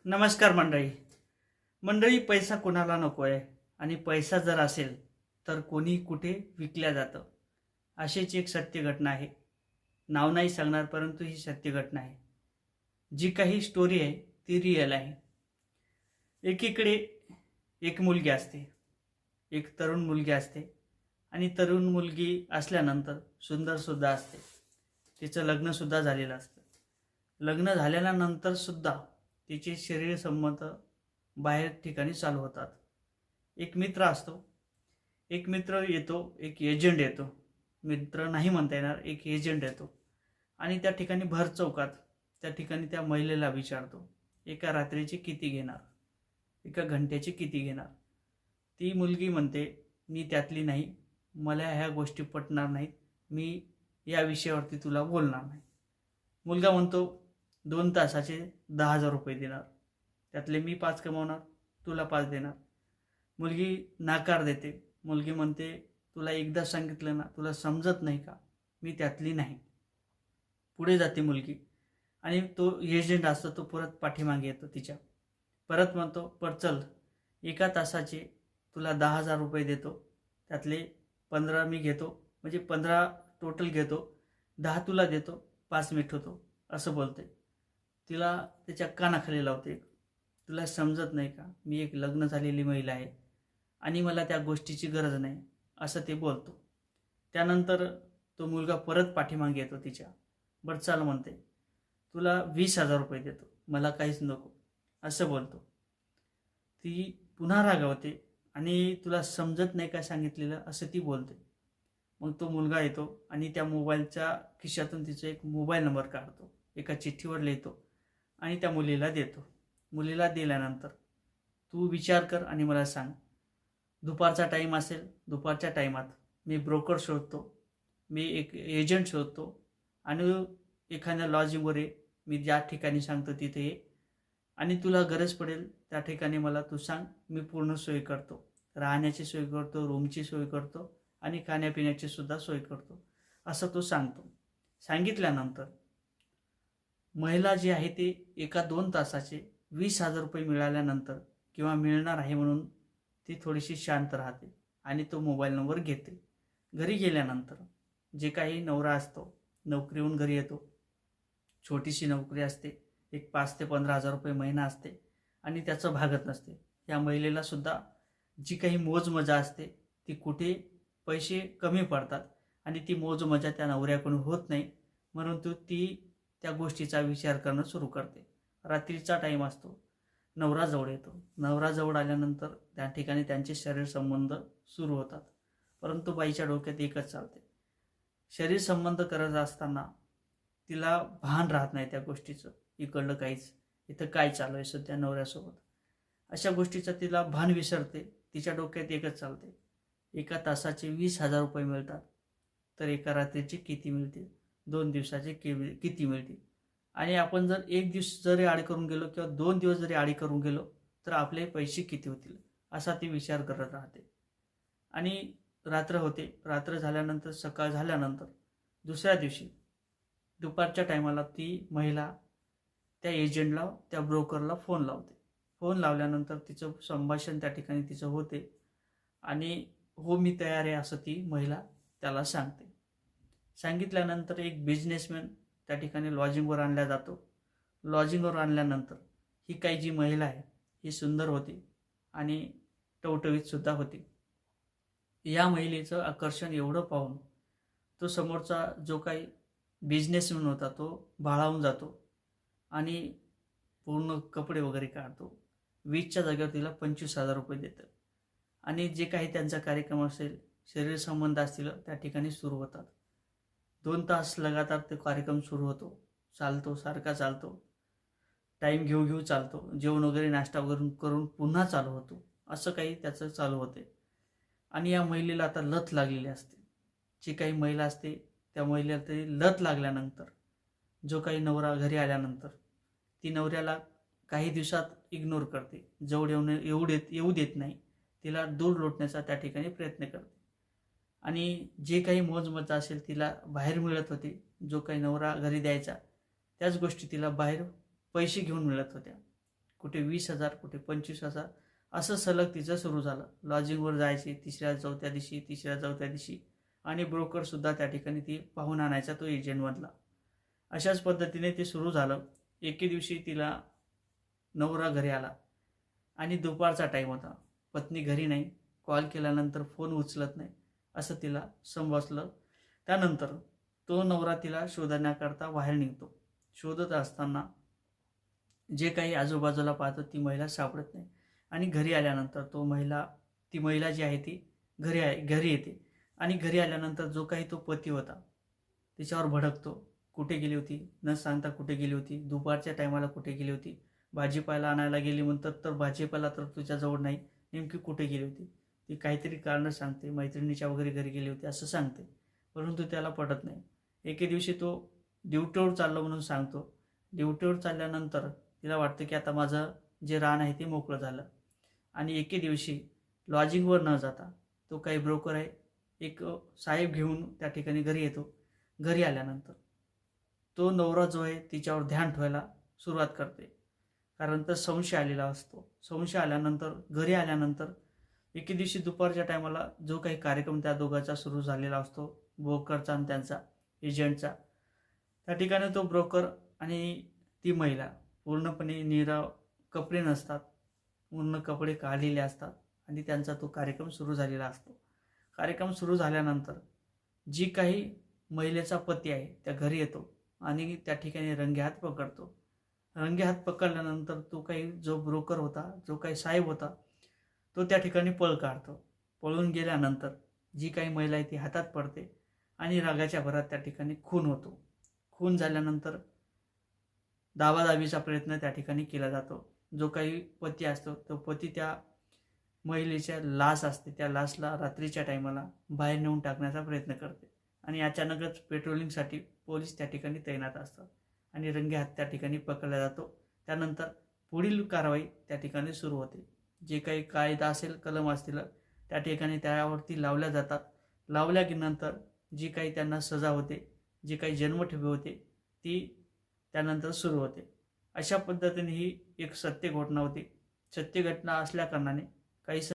नमस्कार मंडळी. मंडळी, पैसा कोणाला नको आहे आणि पैसा जर असेल तर कोणी कुठे विकल्या जातं. अशीच एक सत्य घटना आहे. नाव नाही सांगणार, परंतु ही सत्य घटना आहे. जी काही स्टोरी आहे ती रिअल आहे. एकीकडे एक मुलगी असते, एक तरुण मुलगी असते आणि तरुण मुलगी असल्यानंतर सुंदरसुद्धा असते. तिचं लग्नसुद्धा झालेलं असतं. लग्न झाल्यानंतर सुद्धा तिचे शरीर संबंध बाहेर ठिकाणी चालू होतात. एक मित्र असतो, एक मित्र येतो, एक एजंट येतो. मित्र नाही म्हणता येणार, एक एजंट येतो आणि त्या ठिकाणी भर चौकात त्या ठिकाणी त्या महिलेला विचारतो, एका रात्रीचे किती घेणार, एका घंट्याचे किती घेणार. ती मुलगी म्हणते, मी त्यातली नाही, मला ह्या गोष्टी पटणार नाहीत, मी या विषयावरती तुला बोलणार नाही. मुलगा म्हणतो, 2 तासाचे 10,000 रुपये देणार, त्यातले मी 5 कमवणार, तुला 5 देणार. मुलगी नाकार देते. मुलगी म्हणते, तुला एकदा सांगितलं ना, तुला समजत नाही का, मी त्यातली नाही. पुढे जाते मुलगी आणि तो एजंट असतो तो परत पाठीमागे येतो तिच्या. परत म्हणतो, पर चल, एका तासाचे तुला 10,000 रुपये देतो, त्यातले 15 मी घेतो, म्हणजे 15 टोटल घेतो, 10 तुला देतो, 5 मी ठेवतो, असं बोलते. तिला त्याच्या कानाखाली लावते, तुला समजत नाही का, मी एक लग्न झालेली महिला आहे आणि मला त्या गोष्टीची गरज नाही, असं ते बोलतो. त्यानंतर तो मुलगा परत पाठीमागे येतो तिच्या. बरं चाल म्हणते, तुला 20,000 रुपये देतो, मला काहीच नको, असं बोलतो. ती पुन्हा रागावते आणि तुला समजत नाही का सांगितलेलं, असं ती बोलते. मग तो मुलगा येतो आणि त्या मोबाईलच्या खिशातून तिचा एक मोबाईल नंबर काढतो, एका चिठ्ठीवर लिहितो आणि त्या मुलीला देतो. मुलीला दिल्यानंतर, तू विचार कर आणि मला सांग, दुपारचा टाईम असेल, दुपारच्या टाईमात मी ब्रोकर शोधतो, मी एक एजंट शोधतो आणि एखाद्या लॉजिंगवर ये, मी ज्या ठिकाणी सांगतो तिथे ये आणि तुला गरज पडेल त्या ठिकाणी मला तू सांग, मी पूर्ण सोय करतो, राहण्याची सोय करतो, रूमची सोय करतो आणि खाण्यापिण्याची सुद्धा सोय करतो, असं तो सांगतो. सांगितल्यानंतर महिला जी आहे ती एका 2 तासाचे 20,000 रुपये मिळाल्यानंतर किंवा मिळणार आहे म्हणून ती थोडीशी शांत राहते आणि तो मोबाईल नंबर घेते. घरी गेल्यानंतर जे काही नवरा असतो, नोकरीहून घरी येतो, छोटीशी नोकरी असते, एक 5 ते 15,000 रुपये महिना असते आणि त्याचं भागत नसते. या महिलेला सुद्धा जी काही मोजमजा असते ती कुठे पैसे कमी पडतात आणि ती मोजमजा त्या नवऱ्याकडून होत नाही, म्हणून ती त्या गोष्टीचा विचार करणं सुरू करते. रात्रीचा टाईम असतो, नवरा जवळ येतो. नवरा जवळ आल्यानंतर त्या ठिकाणी त्यांचे शरीर संबंध सुरू होतात, परंतु बाईच्या डोक्यात एकच चालते, शरीर संबंध करत असताना तिला भान राहत नाही त्या गोष्टीचं, इकडलं काहीच, इथं काय चालू आहे सध्या नवऱ्यासोबत, अशा गोष्टीचं तिला भान विसरते. तिच्या डोक्यात एकच चालते, एका तासाचे 20,000 रुपये मिळतात, तर एका रात्रीचे किती मिळतील, 2 दिवसाचे किती मिळतील, आणि आपण जर 1 दिवस जरी आड करून गेलो किंवा 2 दिवस जरी आडी करून गेलो तर आपले पैसे किती होतील, असा ती विचार करत राहते. आणि रात्र होते. रात्र झाल्यानंतर सकाळ झाल्यानंतर दुसऱ्या दिवशी दुपारच्या टायमाला ती महिला त्या एजंटला, त्या ब्रोकरला फोन लावते. फोन लावल्यानंतर तिचं संभाषण त्या ठिकाणी तिचं होते आणि हो मी तयार आहे असं ती महिला त्याला सांगते. सांगितल्यानंतर एक बिझनेसमॅन त्या ठिकाणी लॉजिंगवर आणला जातो. लॉजिंगवर आणल्यानंतर ही काही जी महिला आहे ही सुंदर होती आणि टवटवीतसुद्धा होती. या महिलेचं आकर्षण एवढं पाहून तो समोरचा जो काही बिझनेसमॅन होता तो भाळावून जातो आणि पूर्ण कपडे वगैरे काढतो. 20च्या जागेवर तिला 25,000 रुपये देतं आणि जे काही त्यांचा कार्यक्रम असेल, शरीर संबंध असतील, त्या ठिकाणी सुरू होतात. 2 तास लगातार तो कार्यक्रम सुरू होतो, चालतो, सारखा चालतो, टाईम घेऊ चालतो, जेवण वगैरे नाश्ता वगैरे करून पुन्हा चालू होतो, असं काही त्याचं चालू होते. आणि या महिलेला आता लत लागलेली असते. जी काही महिला असते त्या महिलेला तरी लत लागल्यानंतर, जो काही नवरा घरी आल्यानंतर ती नवऱ्याला काही दिवसात इग्नोर करते, जवळ येऊ देत नाही, तिला दूर लोटण्याचा त्या ठिकाणी प्रयत्न करते. आणि जे काही मोजमजा असेल तिला बाहेर मिळत होते, जो काही नवरा घरी द्यायचा त्याच गोष्टी तिला बाहेर पैसे घेऊन मिळत होत्या. कुठे 20,000, कुठे 25,000 असं सलग तिचं सुरू झालं. लॉजिंगवर जायची तिसऱ्या चौथ्या दिवशी आणि ब्रोकरसुद्धा त्या ठिकाणी ती पाहून आणायचा, तो एजंट बनला. अशाच पद्धतीने ते सुरू झालं. एके दिवशी तिला नवरा घरी आला आणि दुपारचा टाईम होता. पत्नी घरी नाही, कॉल केल्यानंतर फोन उचलत नाही, असं तिला समजलं. त्यानंतर तो नवरा तिला शोधण्याकरता बाहेर निघतो. शोधत असताना जे काही आजूबाजूला पाहतो ती महिला सापडत नाही आणि घरी आल्यानंतर ती महिला जी आहे ती घरी येते आणि घरी आल्यानंतर जो काही तो पती होता तिच्यावर भडकतो. कुठे गेली होती, न सांगता कुठे गेली होती, दुपारच्या टायमाला कुठे गेली होती, भाजीपाला आणायला गेली म्हणतात तर भाजीपाला तर तुझ्याजवळ नाही, नेमकी कुठे गेली होती. ती काहीतरी कारणं सांगते, मैत्रिणीच्या वगैरे घरी गेली होती असं सांगते, परंतु त्याला पटत नाही. एके दिवशी तो ड्युटीवर चाललो म्हणून सांगतो. ड्युटीवर चालल्यानंतर तिला वाटतं की आता माझं जे रान आहे ते मोकळं झालं आणि एके दिवशी लॉजिंगवर न जाता तो काही ब्रोकर आहे एक साहेब घेऊन त्या ठिकाणी घरी येतो. घरी आल्यानंतर तो नवरा जो आहे तिच्यावर ध्यान ठेवायला सुरुवात करते, कारण तर संशय आलेला असतो. संशय आल्यानंतर घरी आल्यानंतर एके दिवशी दुपारच्या टायमाला जो काही कार्यक्रम त्या दोघांचा सुरू झालेला असतो, ब्रोकरचा आणि त्यांचा एजंटचा, त्या ठिकाणी तो ब्रोकर आणि ती महिला पूर्णपणे कपडे नसतात, पूर्ण कपडे काढलेले असतात आणि त्यांचा तो कार्यक्रम सुरू झालेला असतो. कार्यक्रम सुरू झाल्यानंतर जी काही महिलेचा पती आहे त्या घरी येतो आणि त्या ठिकाणी रंगेहात पकडतो. रंगेहात पकडल्यानंतर तो काही जो ब्रोकर होता, जो काही साहेब होता, तो त्या ठिकाणी पळ काढतो. पळून गेल्यानंतर जी काही महिला आहे ती हातात पडते आणि रागाच्या भरात त्या ठिकाणी खून होतो. खून झाल्यानंतर दाबादाबीचा प्रयत्न त्या ठिकाणी केला जातो. जो काही पती असतो तो पती त्या महिलेच्या लाश असते त्या लाशला रात्रीच्या टायमाला बाहेर नेऊन टाकण्याचा प्रयत्न करते आणि अचानकच पेट्रोलिंगसाठी पोलीस त्या ठिकाणी तैनात असतात आणि रंगेहात त्या ठिकाणी पकडला जातो. त्यानंतर पुढील कारवाई त्या ठिकाणी सुरू होते. जे काही कायदा असेल, कलम असतील, त्या ठिकाणी त्यावरती लावल्या जातात. लावल्यानंतर जी काही त्यांना सजा होते, जी काही जन्मठेपी होते ती त्यानंतर सुरू होते. अशा पद्धतीने ही एक सत्य घटना होती. सत्य घटना असल्याकारणाने काही